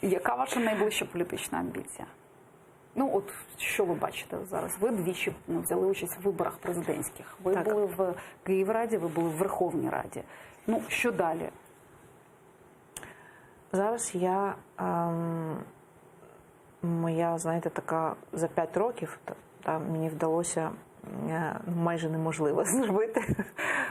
Яка ваша найближча політична амбіція? Ну, от що ви бачите зараз? Ви двічі взяли участь в виборах президентських. Ви були в Київраді, ви були в Верховній Раді. Ну, що далі? Зараз моя, знаєте, така за 5 років, мені вдалося майже неможливо зробити,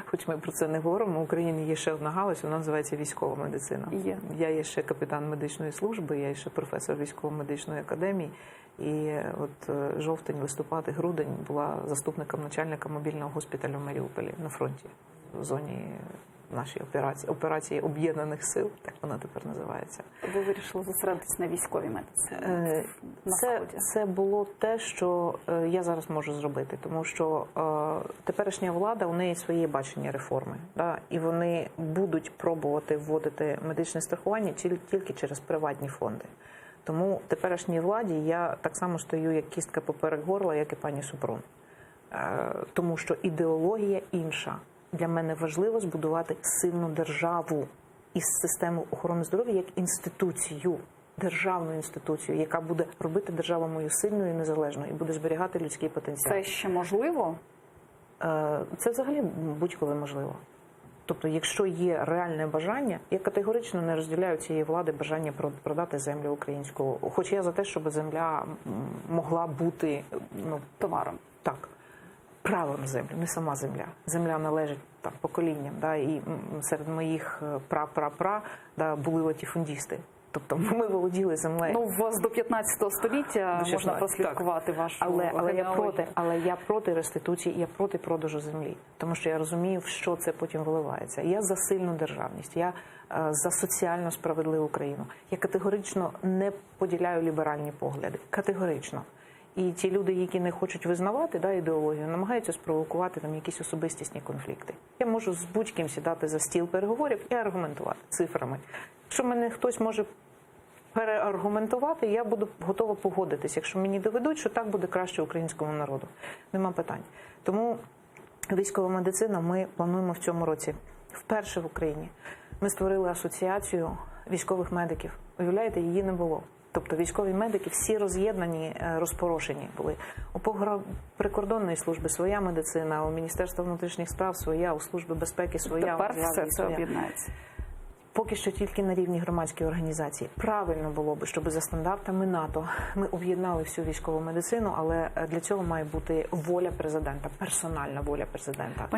хоч ми про це не говоримо. В Україні є ще одна галузь, вона називається військова медицина. Я є ще капітан медичної служби, я є ще професор військово-медичної академії. І от жовтень, листопад і грудень була заступником начальника мобільного госпіталю в Маріуполі на фронті, в зоні нашої операції Об'єднаних сил, так вона тепер називається. Ви вирішили зосередитися на військовій медицині? Це було те, що я зараз можу зробити, тому що теперішня влада, у неї своє бачення реформи, і вони будуть пробувати вводити медичне страхування тільки через приватні фонди. Тому теперішній владі я так само стою, як кістка поперек горла, як і пані Супрун. Тому що ідеологія інша. Для мене важливо збудувати сильну державу із систему охорони здоров'я як інституцію, державну інституцію, яка буде робити державу мою сильною і незалежною, і буде зберігати людський потенціал. Це ще можливо? Це взагалі будь-коли можливо. Тобто, якщо є реальне бажання, я категорично не розділяю цієї влади бажання продати землю українську. Хоч я за те, щоб земля могла бути товаром. Так. Право на землю, не сама земля. Земля належить поколінням. І серед моїх пра-пра-пра були латифундісти. Тобто ми володіли землею. Ну, у вас до 15 століття можна прослідкувати вашу але я проти реституції, я проти продажу землі. Тому що я розумію, в що це потім виливається. Я за сильну державність, я за соціально справедливу країну. Я категорично не поділяю ліберальні погляди. Категорично. І ті люди, які не хочуть визнавати ідеологію, намагаються спровокувати якісь особистісні конфлікти. Я можу з будь-ким сідати за стіл переговорів і аргументувати цифрами. Якщо мене хтось може переаргументувати, я буду готова погодитись, якщо мені доведуть, що так буде краще українському народу. Нема питань. Тому військова медицина ми плануємо в цьому році. Вперше в Україні ми створили асоціацію військових медиків. Уявляєте, її не було. Тобто військові медики всі роз'єднані, розпорошені були. У прикордонної служби своя медицина, у Міністерства внутрішніх справ своя, у Служби безпеки своя. Тепер все це об'єднається. Поки що тільки на рівні громадської організації. Правильно було б, щоб за стандартами НАТО ми об'єднали всю військову медицину, але для цього має бути воля президента, персональна воля президента.